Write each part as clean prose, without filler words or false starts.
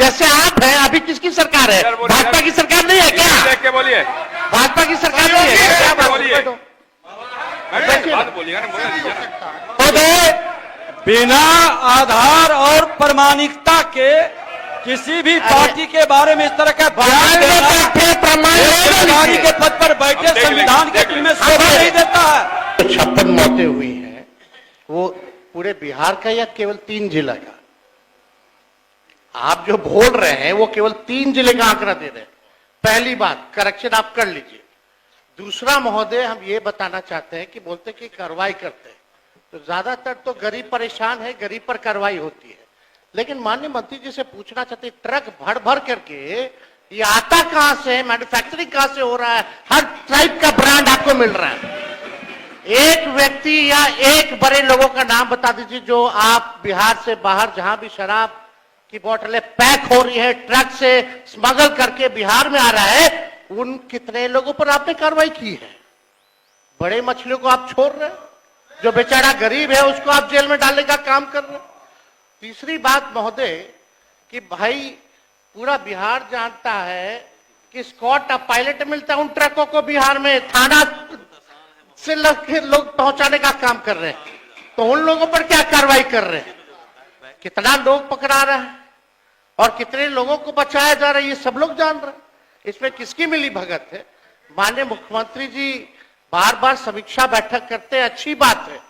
जैसे आप हैं, अभी किसकी सरकार है? भाजपा की सरकार नहीं है क्या? देख के बोलिए, भाजपा की सरकार नहीं है क्या? क्या बोलिए, बात बोलिएगा ना, बोलने दीजिए। महोदय, बिना आधार और प्रमाणिकता के किसी भी पार्टी के बारे में इस तरह का बयान देना सरकारी के पद पर बैठे संविधान के दिल में शोभा नहीं देता है। 56 मौतें हुई हैं, वो पूरे बिहार का या केवल 3 जिला का? आप जो बोल रहे हैं वो केवल 3 जिले का आंकड़ा दे रहे हैं। पहली बात, करेक्शन आप कर लीजिए। दूसरा महोदय, हम ये बताना चाहते हैं कि बोलते कि कार्रवाई करते हैं, तो ज्यादातर तो गरीब परेशान है, गरीब पर कार्रवाई होती है। लेकिन माननीय मंत्री जी से पूछना चाहते, ट्रक भर भर करके ये आता कहां से है, मैन्युफैक्चरिंग कहां से हो रहा है? हर टाइप का ब्रांड आपको मिल रहा है। एक व्यक्ति या एक बड़े लोगों का नाम बता दीजिए जो आप बिहार से बाहर जहां भी शराब की बोतलें पैक हो रही है, ट्रक से स्मगल करके बिहार में आ रहा है, उन कितने लोगों पर आपने कार्रवाई की है? बड़े मछलियों को आप छोड़ रहे हैं, जो बेचारा गरीब है उसको आप जेल में डालने का काम कर रहे हैं। तीसरी बात महोदय कि भाई पूरा बिहार जानता है कि स्कॉट ऑफ पायलट मिलता है उन ट्रकों को बिहार में, थाना से लोग पहुंचाने का काम कर रहे हैं, तो उन लोगों पर क्या कार्रवाई कर रहे हैं? कितना लोग पकड़ा रहा है और कितने लोगों को बचाया जा रहा है, ये सब लोग जान रहे हैं। इसमें किसकी मिली भगत है? माननीय मुख्यमंत्री जी बार बार समीक्षा बैठक करते हैं, अच्छी बात है,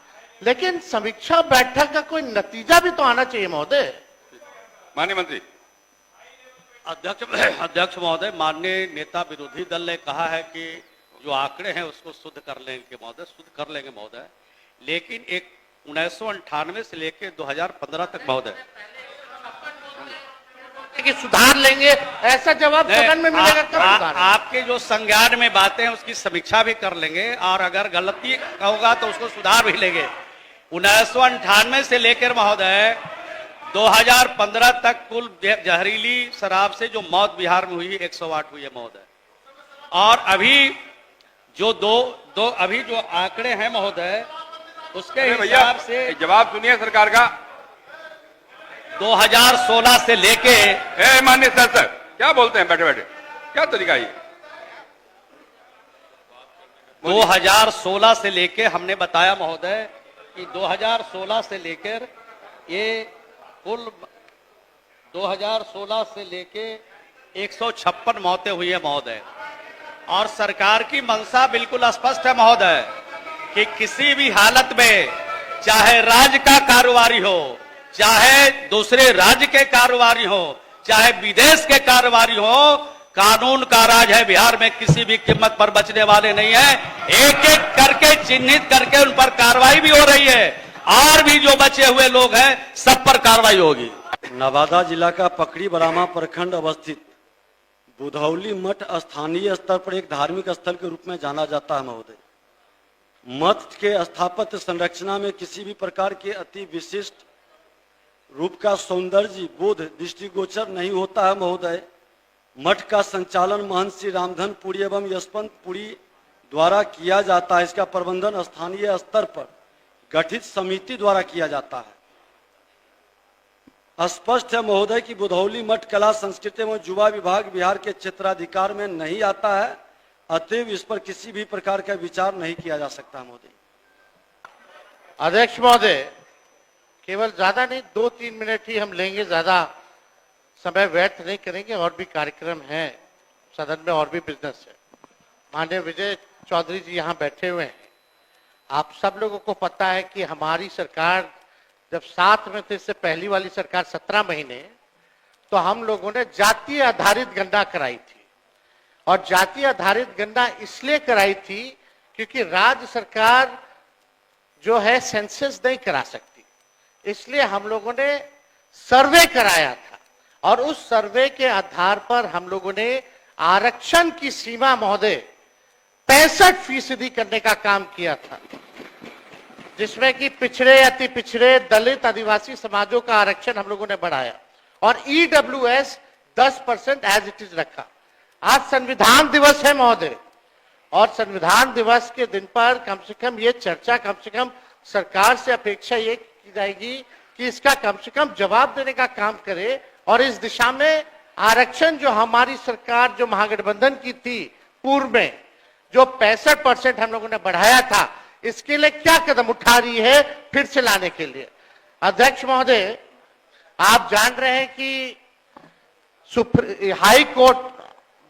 लेकिन समीक्षा बैठक का कोई नतीजा भी तो आना चाहिए महोदय। माननीय मंत्री। अध्यक्ष महोदय, माननीय नेता विरोधी दल ने कहा है कि जो आंकड़े हैं उसको शुद्ध कर लेंगे महोदय, शुद्ध कर लेंगे महोदय, लेकिन एक 1998 से लेकर 2015 तक महोदय कि सुधार लेंगे, ऐसा जवाब सदन में मिलेगा कब? आपके जो संज्ञान में बातें हैं उसकी समीक्षा भी कर लेंगे और अगर गलती होगा तो उसको सुधार भी लेंगे। 1998 से लेकर महोदय 2015 तक कुल जहरीली शराब से जो मौत बिहार में हुई 108 हुई है महोदय, और अभी जो अभी जो आंकड़े हैं महोदय उसके हिसाब से जवाब सुनिए सरकार का। 2016 से लेके माननीय सर क्या बोलते हैं बैठे बैठे, क्या तरीका ये? 2016 से लेके हमने बताया महोदय कि 2016 से लेकर ये कुल 2016 से लेके 156 मौतें हुई है महोदय, और सरकार की मंशा बिल्कुल स्पष्ट है महोदय कि किसी भी हालत में चाहे राज्य का कारोबारी हो, चाहे दूसरे राज्य के कारोबारी हो, चाहे विदेश के कारोबारी हो, कानून का राज है बिहार में, किसी भी कीमत पर बचने वाले नहीं है। एक एक करके चिन्हित करके उन पर कार्रवाई भी हो रही है, और भी जो बचे हुए लोग हैं सब पर कार्रवाई होगी। नवादा जिला का पकड़ी बरामा प्रखंड अवस्थित बुधौली मठ स्थानीय स्तर पर एक धार्मिक स्थल के रूप में जाना जाता है महोदय। मठ के स्थापत्य संरचना में किसी भी प्रकार के अति विशिष्ट रूप का सौंदर्य बोध दृष्टिगोचर नहीं होता है महोदय। मठ का संचालन महंत श्री रामधन पुरी एवं यशवंत पुरी द्वारा किया जाता है। इसका प्रबंधन स्थानीय स्तर पर गठित समिति द्वारा किया जाता है। स्पष्ट है महोदय कि बुधौली मठ कला संस्कृति एवं युवा विभाग बिहार के क्षेत्राधिकार में नहीं आता है, अतएव इस पर किसी भी प्रकार का विचार नहीं किया जा सकता महोदय। अध्यक्ष महोदय, केवल ज्यादा नहीं 2-3 मिनट ही हम लेंगे, ज्यादा समय व्यर्थ नहीं करेंगे, और भी कार्यक्रम हैं सदन में, और भी बिजनेस है। माननीय विजय चौधरी जी यहाँ बैठे हुए हैं। आप सब लोगों को पता है कि हमारी सरकार जब 7 में थे, इससे पहली वाली सरकार 17 महीने, तो हम लोगों ने जातीय आधारित गणना कराई थी। और जातीय आधारित गणना इसलिए कराई थी क्योंकि राज्य सरकार जो है सेंसस नहीं करा सकती, इसलिए हम लोगों ने सर्वे कराया था, और उस सर्वे के आधार पर हम लोगों ने आरक्षण की सीमा महोदय 65% करने का काम किया था, जिसमें कि पिछड़े, अति पिछड़े, दलित, आदिवासी समाजों का आरक्षण हम लोगों ने बढ़ाया, और ईडब्ल्यूएस 10% एज इट इज रखा। आज संविधान दिवस है महोदय, और संविधान दिवस के दिन पर कम से कम ये चर्चा, कम से कम सरकार से अपेक्षा ये की जाएगी कि इसका कम से कम जवाब देने का काम करे, और इस दिशा में आरक्षण जो हमारी सरकार जो महागठबंधन की थी पूर्व में, जो 65% हम लोगों ने बढ़ाया था, इसके लिए क्या कदम उठा रही है फिर से लाने के लिए। अध्यक्ष महोदय, आप जान रहे हैं कि हाई कोर्ट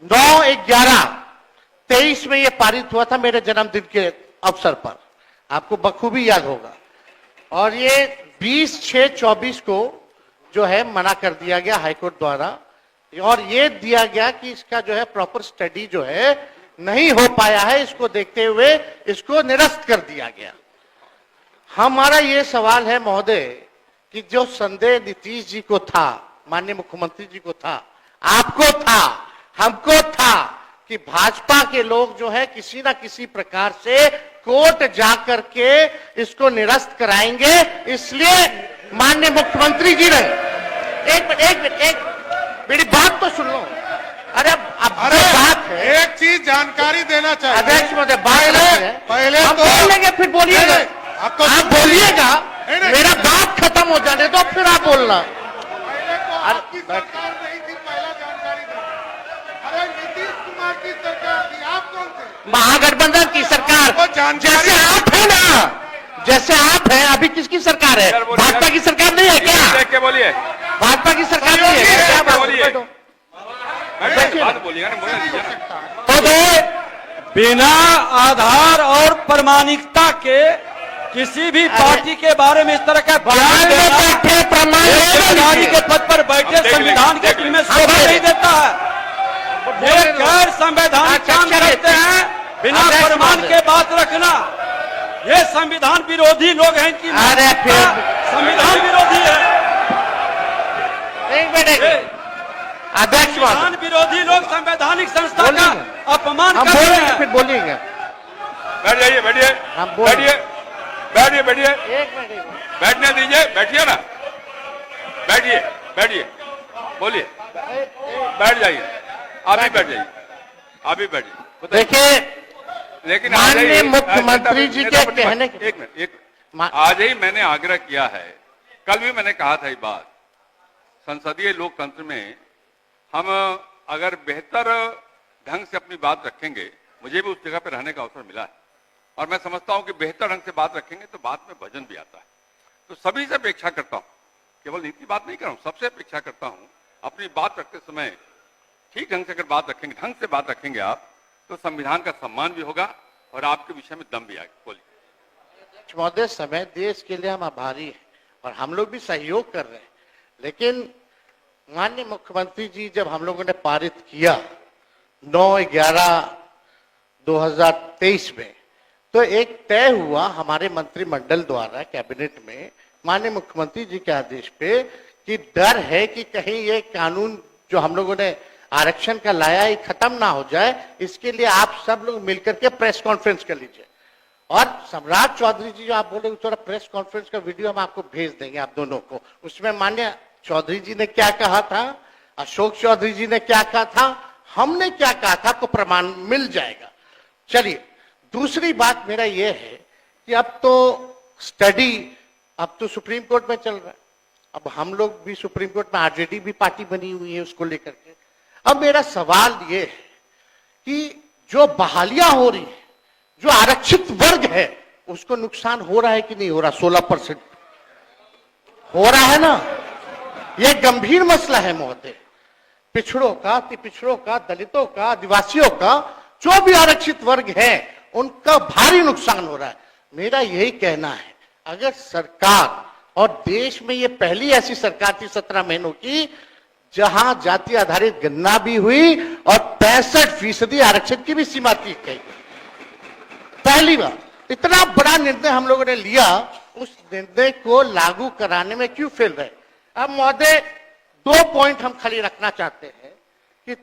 9/11/23 में यह पारित हुआ था मेरे जन्मदिन के अवसर पर, आपको बखूबी याद होगा। और ये 20/6/24 को जो है मना कर दिया गया हाईकोर्ट द्वारा, और ये दिया गया कि इसका जो है प्रॉपर स्टडी जो है नहीं हो पाया है, इसको देखते हुए इसको निरस्त कर दिया गया। हमारा ये सवाल है महोदय कि जो संदेह नीतीश जी को था, माननीय मुख्यमंत्री जी को था, आपको था, हमको था कि भाजपा के लोग जो है किसी ना किसी प्रकार से कोर्ट जाकर के इसको निरस्त कराएंगे, इसलिए माननीय मुख्यमंत्री जी ने एक मेरी बात तो सुन लो। अरे अब जो बात है, एक चीज जानकारी देना चाहिए अध्यक्ष महोदय, पहले हम तो बोल लेंगे फिर बोलिएगा, आपको आप बोलिएगा, नहीं। मेरा बात खत्म हो जाने दो फिर आप बोलना। पहले तो आपकी सरकार नहीं थी, पहला जानकारी दें। अरे नीतीश कुमार की सरकार थी, आप कौन थे? महागठबंधन की सरकार, आपको जानकारी- जैसे आप है ना, जैसे आप हैं, अभी किसकी सरकार है? भाजपा की सरकार नहीं है क्या? देख के बोलिए, भाजपा की सरकार नहीं है क्या? बात बोलिए। बैठो। बात बोलिएगा ना, बोलने दीजिए ना। तो बिना आधार और प्रमाणिकता के किसी भी पार्टी के बारे में इस तरह का बयान देना जिम्मेदारी के पद पर बैठे संविधान के दिल में शोभा नहीं देता है। ये गैर संवैधानिक काम करते हैं, बिना प्रमाण के बात रखना। ये संविधान विरोधी लोग हैं, इनकी अरे फिर संविधान विरोधी है। एक मिनट अध्यक्ष संविधान विरोधी लोग संवैधानिक संस्था का बोलिए। अपमान हम कर रहे बोलेंगे हैं। फिर बोलिएगा। बैठ जाइए, बैठिए, हम बोल- बैठिए, बैठिए, बैठिए, एक मिनट बैठने दीजिए, बैठिए ना, बैठिए, बैठिए, बोलिए, बैठ जाइए, आप ही बैठ जाइए, आप ही बैठिए। बताइए। देखिए, लेकिन माननीय आज ही- मुख्यमंत्री जी के नेता- कहने के- एक मिनट, आज ही मैंने आग्रह किया है, कल भी मैंने कहा था ये बात, संसदीय लोकतंत्र में हम अगर बेहतर ढंग से अपनी बात रखेंगे, मुझे भी उस जगह पर रहने का अवसर मिला है, और मैं समझता हूं कि बेहतर ढंग से बात रखेंगे तो बात में भजन भी आता है। तो सभी से अपेक्षा करता हूं, केवल नीति बात नहीं कर रहा हूं, सबसे अपेक्षा करता हूं अपनी बात रखते समय ठीक ढंग से अगर बात रखेंगे, ढंग से बात रखेंगे आप, तो संविधान का सम्मान भी होगा और आपके विषय में दम भी आएगा। बोलिए। महोदय, समय देश के लिए हम आभारी हैं और हम लोग भी सहयोग कर रहे हैं, लेकिन माननीय मुख्यमंत्री जी जब हम लोगों ने पारित किया 9/11/2023 में, तो एक तय हुआ हमारे मंत्रिमंडल द्वारा कैबिनेट में माननीय मुख्यमंत्री जी के आदेश पे कि डर है कि कहीं ये कानून जो हम लोगों ने आरक्षण का लाया है खत्म ना हो जाए, इसके लिए आप सब लोग मिलकर के प्रेस कॉन्फ्रेंस कर लीजिए। और सम्राट चौधरी जी जो आप बोले, थोड़ा प्रेस कॉन्फ्रेंस का वीडियो हम आपको भेज देंगे आप दोनों को। उसमें माननीय चौधरी जी ने क्या कहा था, अशोक चौधरी जी ने क्या कहा था, हमने क्या कहा था, आपको प्रमाण मिल जाएगा। चलिए, दूसरी बात मेरा यह है कि अब तो स्टडी अब तो सुप्रीम कोर्ट में चल रहा है, अब हम लोग भी सुप्रीम कोर्ट में, आरजेडी भी पार्टी बनी हुई है उसको लेकर के। अब मेरा सवाल यह है कि जो बहालियां हो रही है, जो आरक्षित वर्ग है, उसको नुकसान हो रहा है कि नहीं हो रहा? 16% हो रहा है ना। यह गंभीर मसला है महोदय। पिछड़ों का, अति पिछड़ों का, दलितों का, आदिवासियों का, जो भी आरक्षित वर्ग है, उनका भारी नुकसान हो रहा है। मेरा यही कहना है, अगर सरकार, और देश में यह पहली ऐसी सरकार थी 17 महीनों की जहां जाति आधारित गणना भी हुई और 65% आरक्षण की भी सीमा थी गई। पहली बार इतना बड़ा निर्णय हम लोगों ने लिया, उस निर्णय को लागू कराने में क्यों फेल रहे? अब महोदय, 2 पॉइंट हम खाली रखना चाहते हैं कि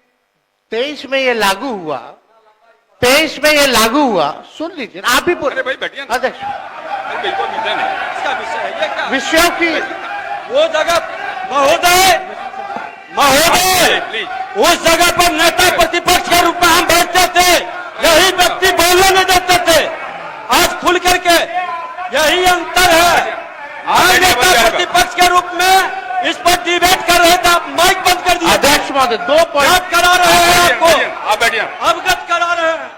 23 में ये लागू हुआ, 23 में ये लागू हुआ, सुन लीजिए आप भी अरे भाई बैठिए ना। अध्यक्ष, अरे बिल्कुल विषय नहीं, इसका विषय है ये क्या? विषयों की वो जगह महोदय प्लीज। उस जगह पर नेता प्रतिपक्ष के रूप में हम बैठते थे, यही व्यक्ति बोलने नहीं देते थे। आज खुल करके यही अंतर है। आज नेता प्रतिपक्ष के रूप में इस पर डिबेट बात कर रहे थे, आप माइक बंद कर दिए। अध्यक्ष महोदय 2 क्या पॉइंट करा रहे हैं आपको? आप बैठिए। अवगत करा रहे हैं।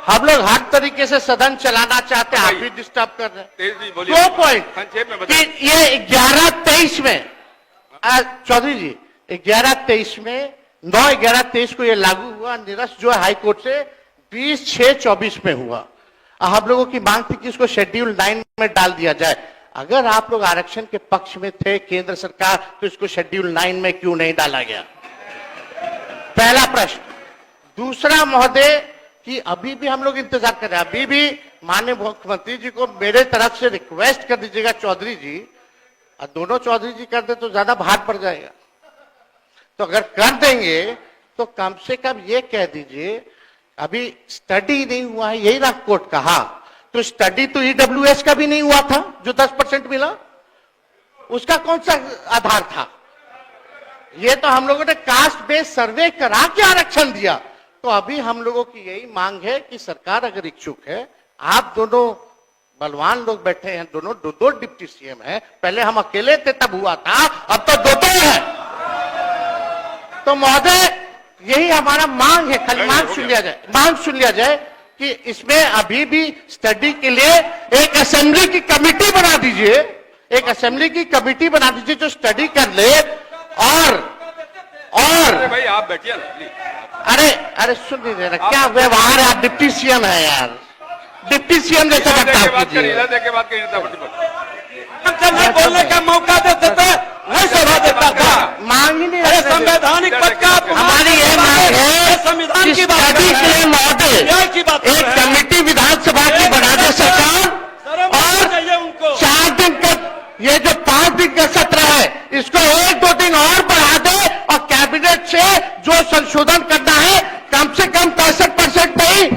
हम लोग हर तरीके से सदन चलाना चाहते हैं, आप भी डिस्टर्ब कर रहे हैं। तेज जी बोलिए। 2 पॉइंट संक्षेप में कि बताइए। ये 11-23 में चौधरी जी 11-23 में 9-11-23 को ये लागू हुआ, निरस्त जो है हाईकोर्ट से 20-6-24 में हुआ। हम लोगों की मांग थी कि इसको शेड्यूल 9 में डाल दिया जाए। अगर आप लोग आरक्षण के पक्ष में थे केंद्र सरकार, तो इसको शेड्यूल 9 में क्यों नहीं डाला गया? पहला प्रश्न। दूसरा महोदय कि अभी भी हम लोग इंतजार कर रहे हैं, अभी भी माननीय मुख्यमंत्री जी को मेरे तरफ से रिक्वेस्ट कर दीजिएगा चौधरी जी, और दोनों चौधरी जी कर दे तो ज्यादा भार पड़ जाएगा। तो अगर कर देंगे तो कम से कम ये कह दीजिए अभी स्टडी नहीं हुआ है, यही रहा कोर्ट कहा, तो स्टडी तो ईडब्ल्यूएस का भी नहीं हुआ था जो 10% मिला, उसका कौन सा आधार था? ये तो हम लोगों ने कास्ट बेस्ड सर्वे करा के आरक्षण दिया। तो अभी हम लोगों की यही मांग है कि सरकार अगर इच्छुक है, आप दोनों बलवान लोग बैठे हैं, दोनों दो डिप्टी सीएम हैं, पहले हम अकेले थे तब हुआ था, अब तो दो है। तो महोदय यही हमारा मांग है, खाली मांग सुन लिया जाए कि इसमें अभी भी स्टडी के लिए एक असेंबली की कमेटी बना दीजिए, एक असेंबली की कमेटी बना दीजिए जो स्टडी कर ले। और अरे भाई आप बैठिए ना, प्लीज। अरे सुन लीजिए ना, क्या व्यवहार है, आप डिप्टी सीएम है यार, डिप्टी सीएम जैसा इधर देख के बर्ताव बात करिए, कीजिए। इधर देख के बात करिए, नेता प्रतिपक्ष। नहीं बोलने का मौका देते थे, नहीं सभा देता था। मांग ही नहीं अरे रखते थे। संवैधानिक पद का आप हमारी ये मांग है संविधान कि की बात स्टडी कर के रहे लिए हैं। महोदय न्याय की बात कर एक रहे हैं। कमेटी विधानसभा की बना दे सरकार, शर्म आनी चाहिए उनको। 4 दिन का ये जो 5 दिन का सत्र है इसको 1-2 दिन और बढ़ा दे, और कैबिनेट से जो संशोधन करना है कम से कम 65% नहीं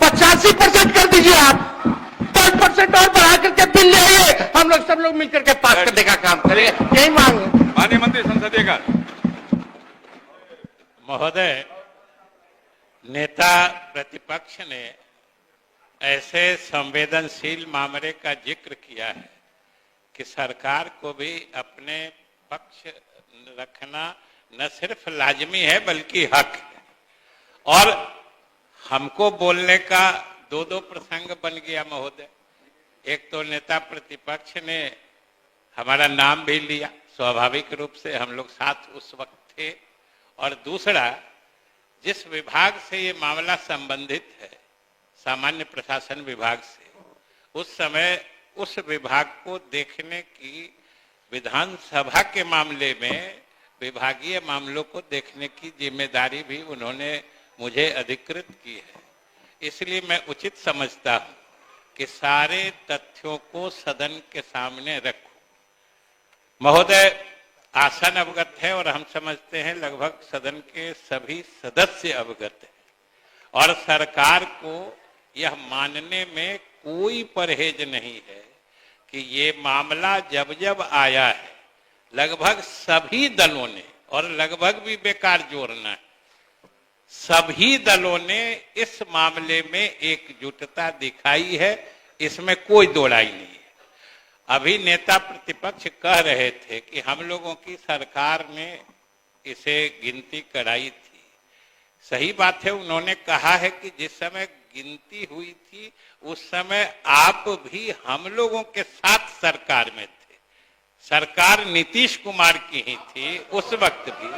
85% कर दीजिए आप, 10% और बढ़ा करके बिल ले आइए, हम लोग सब लोग मिलकर के पास करने का काम करेंगे, यही मांग है। माननीय मंत्री संसदीय कार्य। महोदय, नेता प्रतिपक्ष ने ऐसे संवेदनशील मामले का जिक्र किया है कि सरकार को भी अपने पक्ष रखना न सिर्फ लाजमी है बल्कि हक है। और हमको बोलने का 2 प्रसंग बन गया महोदय। एक तो नेता प्रतिपक्ष ने हमारा नाम भी लिया, स्वाभाविक रूप से हम लोग साथ उस वक्त थे, और दूसरा जिस विभाग से ये मामला संबंधित है, सामान्य प्रशासन विभाग से, उस समय उस विभाग को देखने की, विधानसभा के मामले में विभागीय मामलों को देखने की जिम्मेदारी भी उन्होंने मुझे अधिकृत की है। इसलिए मैं उचित समझता हूं कि सारे तथ्यों को सदन के सामने रखूं। महोदय आसन अवगत है और हम समझते हैं लगभग सदन के सभी सदस्य अवगत हैं, और सरकार को यह मानने में कोई परहेज नहीं है कि ये मामला जब जब आया है लगभग सभी दलों ने, और लगभग भी बेकार जोड़ना है, सभी दलों ने इस मामले में एकजुटता दिखाई है, इसमें कोई दो राय नहीं है। अभी नेता प्रतिपक्ष कह रहे थे कि हम लोगों की सरकार ने इसे गिनती कराई थी। सही बात है, उन्होंने कहा है कि जिस समय गिनती हुई थी उस समय आप भी हम लोगों के साथ सरकार में थे। सरकार नीतीश कुमार की ही थी उस वक्त भी।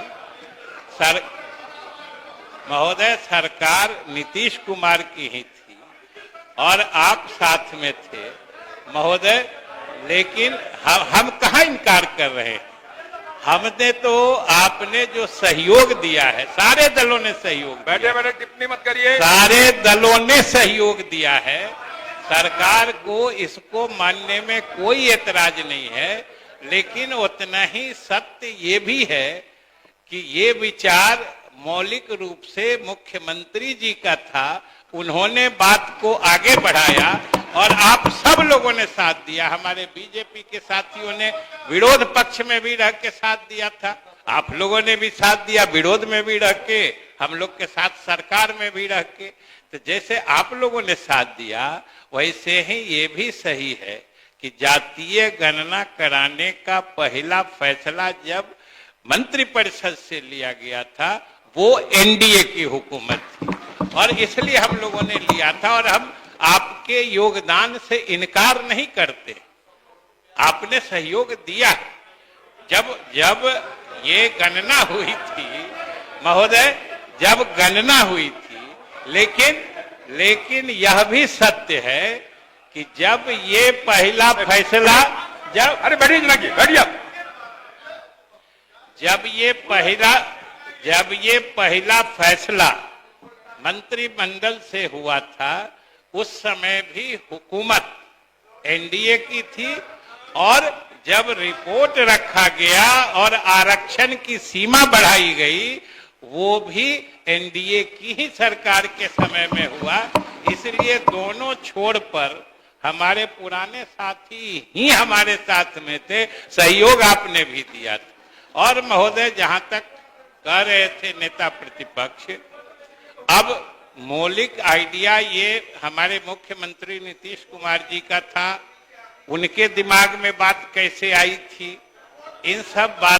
महोदय सरकार नीतीश कुमार की ही थी और आप साथ में थे महोदय, लेकिन हम कहाँ इनकार कर रहे हैं। हमने तो आपने जो सहयोग दिया है, सारे दलों ने सहयोग दिया। बैठे बैठे टिप्पणी मत करिए। सारे दलों ने सहयोग दिया है, सरकार को इसको मानने में कोई एतराज नहीं है, लेकिन उतना ही सत्य ये भी है कि ये विचार मौलिक रूप से मुख्यमंत्री जी का था। उन्होंने बात को आगे बढ़ाया और आप सब लोगों ने साथ दिया। हमारे बीजेपी के साथियों ने विरोध पक्ष में भी रह के साथ दिया था, आप लोगों ने भी साथ दिया विरोध में भी रह के, हम लोग के साथ सरकार में भी रह के। तो जैसे आप लोगों ने साथ दिया वैसे ही ये भी सही है कि जातीय गणना कराने का पहला फैसला जब मंत्रिपरिषद से लिया गया था वो एनडीए की हुकूमत थी और इसलिए हम लोगों ने लिया था और हम आपके योगदान से इनकार नहीं करते। आपने सहयोग दिया। जब जब ये गणना हुई थी महोदय, जब गणना हुई थी, लेकिन यह भी सत्य है कि जब ये पहला फैसला अरे बैठिए जनाब, बैठिए आप। जब ये पहला फैसला मंत्रिमंडल से हुआ था उस समय भी हुकूमत एनडीए की थी और जब रिपोर्ट रखा गया और आरक्षण की सीमा बढ़ाई गई वो भी एनडीए की ही सरकार के समय में हुआ। इसलिए दोनों छोर पर हमारे पुराने साथी ही हमारे साथ में थे, सहयोग आपने भी दिया था। और महोदय, जहां तक कह रहे थे नेता प्रतिपक्ष, अब मौलिक आइडिया ये हमारे मुख्यमंत्री नीतीश कुमार जी का था, उनके दिमाग में बात कैसे आई थी, इन सब बात